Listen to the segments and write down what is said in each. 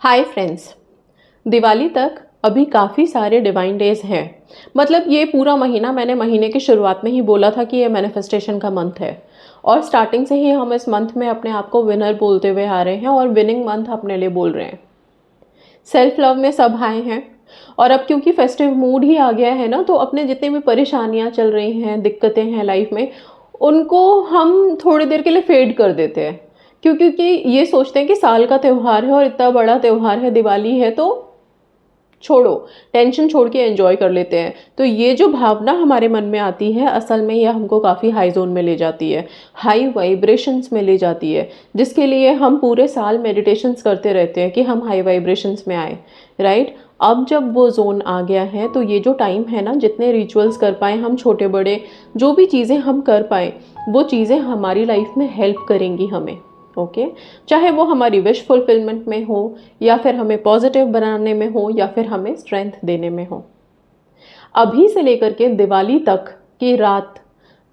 Hi friends. Diwali तक अभी काफ़ी सारे डिवाइन डेज हैं। मतलब ये पूरा महीना मैंने महीने की शुरुआत में ही बोला था कि ये मैनिफेस्टेशन का मंथ है और स्टार्टिंग से ही हम इस मंथ में अपने आप को विनर बोलते हुए आ रहे हैं और विनिंग मंथ अपने लिए बोल रहे हैं। सेल्फ लव में सब आए हैं और अब क्योंकि फेस्टिव मूड ही आ गया है ना, तो अपने जितने भी परेशानियां चल रही हैं, दिक्कतें हैं लाइफ में, उनको हम थोड़ी देर के लिए फेड कर देते हैं। क्योंकि ये सोचते हैं कि साल का त्यौहार है और इतना बड़ा त्यौहार है, दिवाली है, तो छोड़ो, टेंशन छोड़ के एंजॉय कर लेते हैं। तो ये जो भावना हमारे मन में आती है, असल में यह हमको काफ़ी हाई जोन में ले जाती है, हाई वाइब्रेशंस में ले जाती है, जिसके लिए हम पूरे साल मेडिटेशंस करते रहते हैं कि हम हाई वाइब्रेशंस में आए। राइट। अब जब वो जोन आ गया है तो ये जो टाइम है ना, जितने रिचुअल्स कर पाए हम, छोटे बड़े जो भी चीज़ें हम कर पाए, वो चीज़ें हमारी लाइफ में हेल्प करेंगी हमें। ओके। चाहे वो हमारी विश फुलफिलमेंट में हो, या फिर हमें पॉजिटिव बनाने में हो, या फिर हमें स्ट्रेंथ देने में हो। अभी से लेकर के दिवाली तक की रात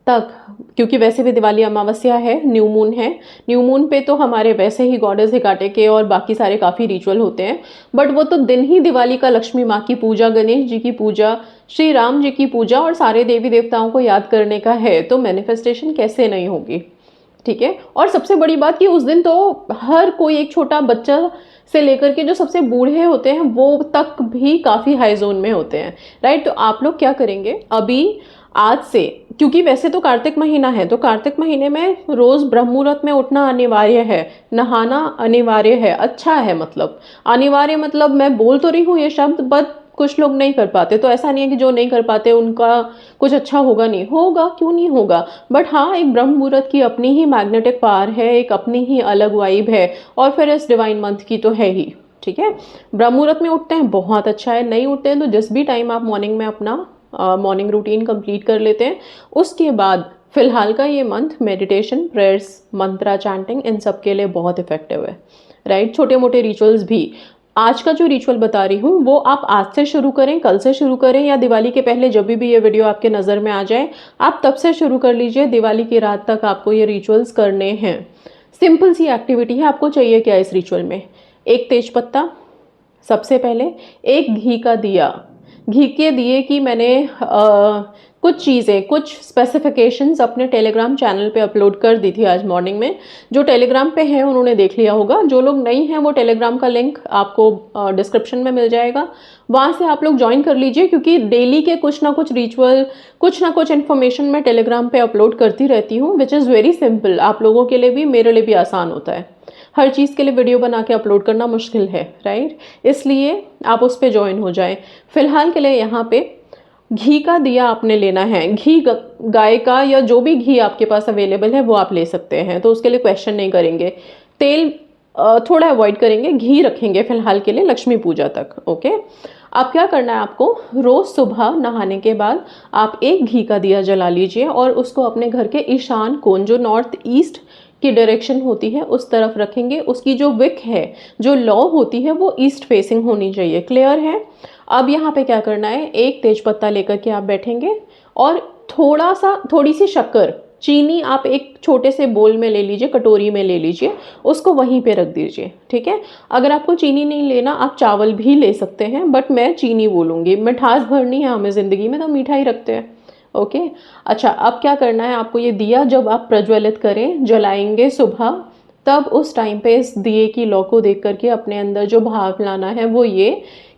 तक, क्योंकि वैसे भी दिवाली अमावस्या है, न्यू मून है, न्यू मून पे तो हमारे वैसे ही गॉडेस हेकाटे के और बाकी सारे काफ़ी रिचुअल होते हैं। बट वो तो दिन ही दिवाली का लक्ष्मी माँ की पूजा, गणेश जी की पूजा, श्री राम जी की पूजा और सारे देवी देवताओं को याद करने का है, तो मैनिफेस्टेशन कैसे नहीं होगी। ठीक है। और सबसे बड़ी बात कि उस दिन तो हर कोई, एक छोटा बच्चा से लेकर के जो सबसे बूढ़े होते हैं वो तक भी काफ़ी हाई जोन में होते हैं। राइट। तो आप लोग क्या करेंगे अभी आज से, क्योंकि वैसे तो कार्तिक महीना है, तो कार्तिक महीने में रोज ब्रह्म मुहूर्त में उठना अनिवार्य है, नहाना अनिवार्य है, अच्छा है, मतलब अनिवार्य, मतलब मैं बोल तो रही हूँ ये शब्द, बट कुछ लोग नहीं कर पाते, तो ऐसा नहीं है कि जो नहीं कर पाते उनका कुछ अच्छा होगा, नहीं होगा, क्यों नहीं होगा। बट हाँ, एक ब्रह्म मुहूर्त की अपनी ही मैग्नेटिक पावर है, एक अपनी ही अलग वाइब है, और फिर इस डिवाइन मंथ की तो है ही। ठीक है। ब्रह्म मुहूर्त में उठते हैं, बहुत अच्छा है। नहीं उठते हैं तो जिस भी टाइम आप मॉर्निंग में अपना मॉर्निंग रूटीन कंप्लीट कर लेते हैं, उसके बाद फिलहाल का ये मंथ मेडिटेशन, प्रेयर्स, मंत्रा चैंटिंग, इन सब के लिए बहुत इफेक्टिव है। राइट। छोटे मोटे रिचुअल्स भी, आज का जो रिचुअल बता रही हूँ वो आप आज से शुरू करें, कल से शुरू करें, या दिवाली के पहले जब भी ये वीडियो आपके नज़र में आ जाए आप तब से शुरू कर लीजिए। दिवाली की रात तक आपको ये रिचुअल्स करने हैं। सिंपल सी एक्टिविटी है। आपको चाहिए क्या इस रिचुअल में? एक तेज पत्ता, सबसे पहले एक घी का दिया। घी के दिए की मैंने कुछ चीज़ें, कुछ स्पेसिफिकेशंस अपने टेलीग्राम चैनल पे अपलोड कर दी थी आज मॉर्निंग में। जो टेलीग्राम पे हैं उन्होंने देख लिया होगा, जो लोग नहीं हैं वो टेलीग्राम का लिंक आपको डिस्क्रिप्शन में मिल जाएगा, वहाँ से आप लोग ज्वाइन कर लीजिए। क्योंकि डेली के कुछ ना कुछ रिचुअल, कुछ ना कुछ इन्फॉर्मेशन मैं टेलीग्राम पे अपलोड करती रहती हूँ, विच इज़ वेरी सिंपल। आप लोगों के लिए भी, मेरे लिए भी आसान होता है। हर चीज़ के लिए वीडियो बना के अपलोड करना मुश्किल है, राइट। इसलिए आप उस पर ज्वाइन हो जाएं। फिलहाल के लिए यहाँ पे घी का दिया आपने लेना है। घी गाय का या जो भी घी आपके पास अवेलेबल है वो आप ले सकते हैं, तो उसके लिए क्वेश्चन नहीं करेंगे। तेल थोड़ा अवॉइड करेंगे, घी रखेंगे फिलहाल के लिए लक्ष्मी पूजा तक। ओके। अब क्या करना है आपको, रोज़ सुबह नहाने के बाद आप एक घी का दिया जला लीजिए और उसको अपने घर के ईशान कोण, जो नॉर्थ ईस्ट की डायरेक्शन होती है, उस तरफ रखेंगे। उसकी जो विक है, जो लौ होती है, वो ईस्ट फेसिंग होनी चाहिए। क्लियर है? अब यहाँ पे क्या करना है, एक तेज पत्ता लेकर के आप बैठेंगे और थोड़ी सी शक्कर, चीनी आप एक छोटे से बोल में ले लीजिए, कटोरी में ले लीजिए, उसको वहीं पे रख दीजिए। ठीक है। अगर आपको चीनी नहीं लेना, आप चावल भी ले सकते हैं, बट मैं चीनी बोलूँगी, मिठास भरनी है हमें ज़िंदगी में तो मीठा ही रखते हैं। ओके। अच्छा, अब क्या करना है आपको, ये दिया जब आप प्रज्वलित करें, जलाएंगे सुबह, तब उस टाइम पे इस दिए की लौ को देख करके अपने अंदर जो भाव लाना है वो ये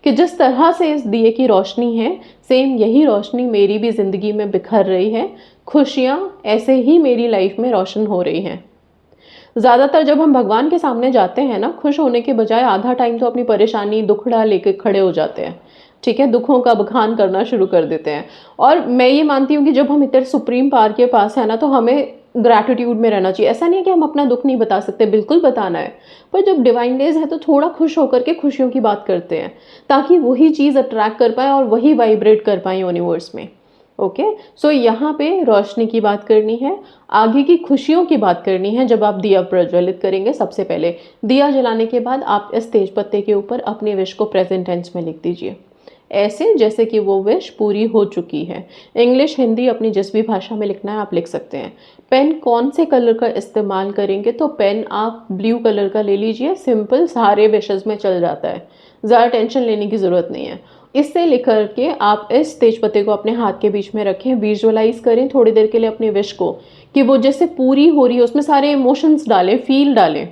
कि जिस तरह से इस दिए की रोशनी है, सेम यही रोशनी मेरी भी ज़िंदगी में बिखर रही है। खुशियाँ ऐसे ही मेरी लाइफ में रोशन हो रही हैं। ज़्यादातर जब हम भगवान के सामने जाते हैं ना, खुश होने के बजाय आधा टाइम तो अपनी परेशानी, दुखड़ा लेके खड़े हो जाते हैं। ठीक है। दुखों का बखान करना शुरू कर देते हैं। और मैं ये मानती हूँ कि जब हम इतने सुप्रीम पावर के पास है ना, तो हमें ग्रैटिट्यूड में रहना चाहिए। ऐसा नहीं है कि हम अपना दुख नहीं बता सकते, बिल्कुल बताना है, पर जब डिवाइन डेज है तो थोड़ा खुश होकर के खुशियों की बात करते हैं, ताकि वही चीज़ अट्रैक्ट कर पाए और वही वाइब्रेट कर पाए यूनिवर्स में। ओके। सो यहाँ पे रोशनी की बात करनी है, आगे की खुशियों की बात करनी है। जब आप दिया प्रज्वलित करेंगे, सबसे पहले दिया जलाने के बाद आप इस तेज पत्ते के ऊपर अपने विश को प्रेजेंट टेंस में लिख दीजिए। ऐसे जैसे कि वो विश पूरी हो चुकी है। इंग्लिश, हिंदी, अपनी जिस भी भाषा में लिखना है आप लिख सकते हैं। पेन कौन से कलर का इस्तेमाल करेंगे, तो पेन आप ब्लू कलर का ले लीजिए, सिंपल, सारे विशेज़ में चल जाता है, ज़्यादा टेंशन लेने की ज़रूरत नहीं है। इससे लिख करके आप इस तेजपत्ते को अपने हाथ के बीच में रखें, विजुअलाइज करें थोड़ी देर के लिए अपने विश को कि वो जैसे पूरी हो रही है, उसमें सारे इमोशंस डालें, फील डालें।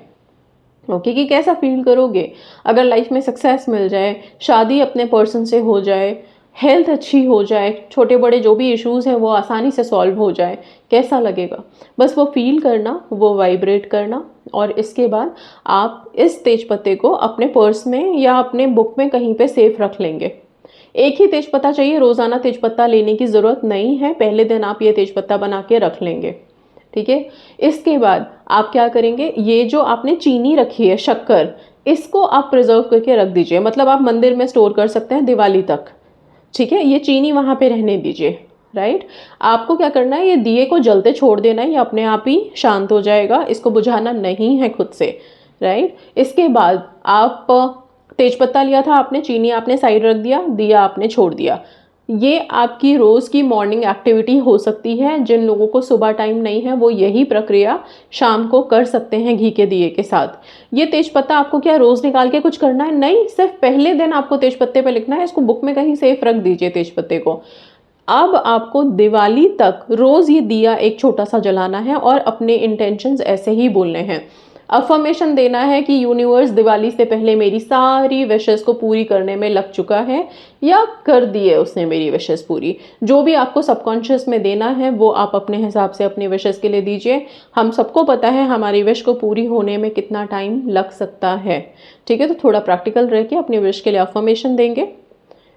ओके, कि कैसा फील करोगे अगर लाइफ में सक्सेस मिल जाए, शादी अपने पर्सन से हो जाए, हेल्थ अच्छी हो जाए, छोटे बड़े जो भी इश्यूज़ हैं वो आसानी से सॉल्व हो जाए, कैसा लगेगा। बस वो फील करना, वो वाइब्रेट करना, और इसके बाद आप इस तेजपत्ते को अपने पर्स में या अपने बुक में कहीं पे सेफ रख लेंगे। एक ही तेजपत्ता चाहिए, रोज़ाना तेजपत्ता लेने की ज़रूरत नहीं है, पहले दिन आप ये तेजपत्ता बना के रख लेंगे। ठीक है, इसके बाद आप क्या करेंगे, ये जो आपने चीनी रखी है, शक्कर, इसको आप प्रिजर्व करके रख दीजिए, मतलब आप मंदिर में स्टोर कर सकते हैं दिवाली तक। ठीक है, ये चीनी वहाँ पे रहने दीजिए। राइट, आपको क्या करना है, ये दिए को जलते छोड़ देना है, ये अपने आप ही शांत हो जाएगा, इसको बुझाना नहीं है खुद से। राइट, इसके बाद आप तेजपत्ता लिया था आपने, चीनी आपने साइड रख दिया, दिया आपने छोड़ दिया। ये आपकी रोज़ की मॉर्निंग एक्टिविटी हो सकती है। जिन लोगों को सुबह टाइम नहीं है वो यही प्रक्रिया शाम को कर सकते हैं घी के दिए के साथ। ये तेजपत्ता आपको क्या रोज़ निकाल के कुछ करना है, नहीं, सिर्फ पहले दिन आपको तेजपत्ते पे लिखना है, इसको बुक में कहीं सेफ रख दीजिए तेजपत्ते को। अब आपको दिवाली तक रोज़ ये दिया एक छोटा सा जलाना है और अपने इंटेंशंस ऐसे ही बोलने हैं। अफर्मेशन देना है कि यूनिवर्स दिवाली से पहले मेरी सारी विशेस को पूरी करने में लग चुका है या कर दी है उसने मेरी विशेस पूरी। जो भी आपको सबकॉन्शियस में देना है वो आप अपने हिसाब से अपनी विशेस के लिए दीजिए। हम सबको पता है हमारी विश को पूरी होने में कितना टाइम लग सकता है। ठीक है, तो थोड़ा प्रैक्टिकल रह के अपनी विश के लिए अफर्मेशन देंगे।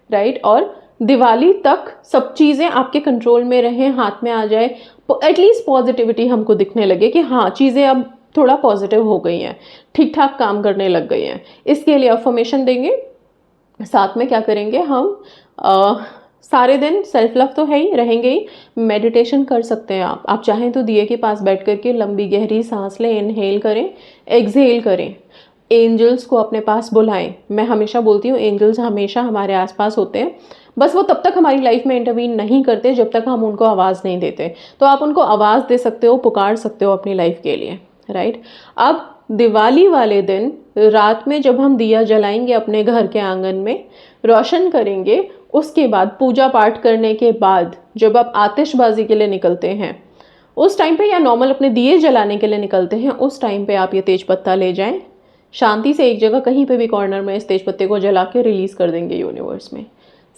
राइट, और दिवाली तक सब चीज़ें आपके कंट्रोल में रहें, हाथ में आ जाए, एटलीस्ट पॉजिटिविटी हमको दिखने लगे कि हाँ चीज़ें अब थोड़ा पॉजिटिव हो गई हैं, ठीक ठाक काम करने लग गई हैं। इसके लिए अफर्मेशन देंगे। साथ में क्या करेंगे हम, सारे दिन सेल्फ लव तो है ही, रहेंगे ही, मेडिटेशन कर सकते हैं आप चाहें तो दिए के पास बैठ करके लंबी गहरी सांस लें, इनहेल करें, एक्सहेल करें, एंजल्स को अपने पास बुलाएं। मैं हमेशा बोलती हूँ एंजल्स हमेशा हमारे आसपास होते हैं, बस वो तब तक हमारी लाइफ में इंटरवीन नहीं करते जब तक हम उनको आवाज़ नहीं देते। तो आप उनको आवाज़ दे सकते हो, पुकार सकते हो अपनी लाइफ के लिए। राइट, अब दिवाली वाले दिन रात में जब हम दिया जलाएंगे अपने घर के आंगन में, रोशन करेंगे, उसके बाद पूजा पाठ करने के बाद जब आप आतिशबाजी के लिए निकलते हैं उस टाइम पे, या नॉर्मल अपने दिए जलाने के लिए निकलते हैं उस टाइम पे, आप ये तेजपत्ता ले जाएं, शांति से एक जगह कहीं पे भी कॉर्नर में इस तेजपत्ते को जला के रिलीज कर देंगे यूनिवर्स में।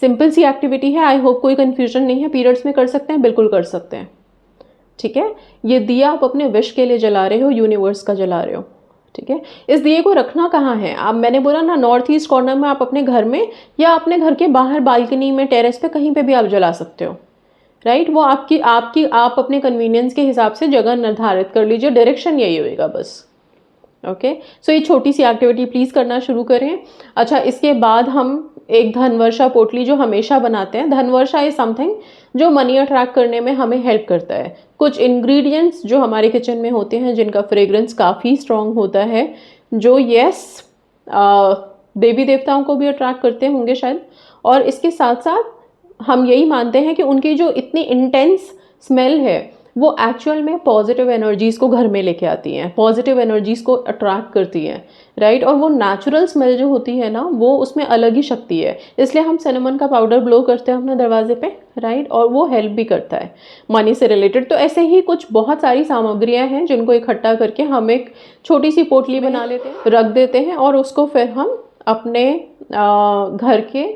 सिंपल सी एक्टिविटी है, आई होप कोई कंफ्यूजन नहीं है। पीरियड्स में कर सकते हैं, बिल्कुल कर सकते हैं। ठीक है, ये दिया आप अपने विश के लिए जला रहे हो, यूनिवर्स का जला रहे हो। ठीक है, इस दिए को रखना कहाँ है, आप, मैंने बोला ना, नॉर्थ ईस्ट कॉर्नर में, आप अपने घर में या अपने घर के बाहर बालकनी में, टेरेस पे, कहीं पे भी आप जला सकते हो। राइट, वो आप अपने कन्वीनियंस के हिसाब से जगह निर्धारित कर लीजिए, डायरेक्शन यही होएगा बस। ओके, सो ये छोटी सी एक्टिविटी प्लीज़ करना शुरू करें। अच्छा, इसके बाद हम एक धनवर्षा पोटली जो हमेशा बनाते हैं, धनवर्षा इज समथिंग जो मनी अट्रैक्ट करने में हमें हेल्प करता है। कुछ इंग्रेडिएंट्स जो हमारे किचन में होते हैं जिनका फ्रेग्रेंस काफ़ी स्ट्रॉन्ग होता है, जो देवी देवताओं को भी अट्रैक्ट करते होंगे शायद, और इसके साथ साथ हम यही मानते हैं कि उनकी जो इतनी इंटेंस स्मेल है वो एक्चुअल में पॉजिटिव एनर्जीज़ को घर में लेके आती हैं, पॉजिटिव एनर्जीज़ को अट्रैक्ट करती हैं। राइट, और वो नेचुरल स्मेल जो होती है ना, वो उसमें अलग ही शक्ति है, इसलिए हम सिनेमन का पाउडर ब्लो करते हैं अपने दरवाजे पे। राइट, और वो हेल्प भी करता है मनी से रिलेटेड। तो ऐसे ही कुछ बहुत सारी सामग्रियां हैं जिनको इकट्ठा करके हम एक छोटी सी पोटली बना लेते हैं, रख देते हैं, और उसको फिर हम अपने घर के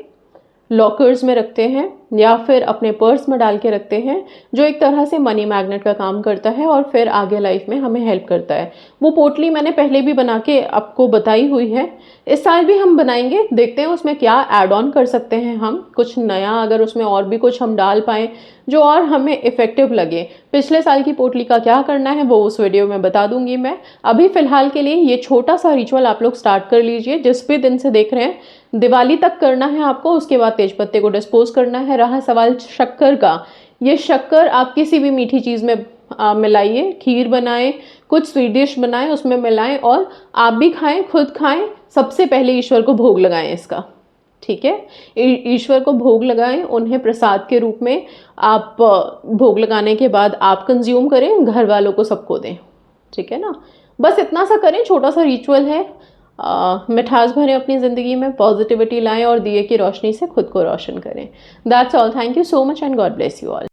लॉकर्स में रखते हैं या फिर अपने पर्स में डाल के रखते हैं, जो एक तरह से मनी मैग्नेट का काम करता है और फिर आगे लाइफ में हमें हेल्प करता है। वो पोटली मैंने पहले भी बना के आपको बताई हुई है, इस साल भी हम बनाएंगे, देखते हैं उसमें क्या ऐड ऑन कर सकते हैं हम, कुछ नया, अगर उसमें और भी कुछ हम डाल पाएँ जो और हमें इफ़ेक्टिव लगे। पिछले साल की पोटली का क्या करना है वो उस वीडियो में बता दूंगी मैं। अभी फ़िलहाल के लिए ये छोटा सा रिचुअल आप लोग स्टार्ट कर लीजिए, जिस भी दिन से देख रहे हैं, दिवाली तक करना है आपको। उसके बाद तेजपत्ते को डिस्पोज करना है। रहा सवाल शक्कर का, ये शक्कर आप किसी भी मीठी चीज़ में मिलाइए, खीर बनाएं, कुछ स्वीट डिश बनाएं, उसमें मिलाएं और आप भी खाएं, खुद खाएं, सबसे पहले ईश्वर को भोग लगाएं इसका। ठीक है। ईश्वर को भोग लगाएं, उन्हें प्रसाद के रूप में आप भोग लगाने के बाद आप कंज्यूम करें, घर वालों को सबको दें, ठीक है ना। बस इतना सा करें, छोटा सा रिचुअल है। मिठास भरें अपनी ज़िंदगी में, पॉजिटिविटी लाएं और दिए की रोशनी से खुद को रोशन करें। That's all. Thank you so much and God bless you all.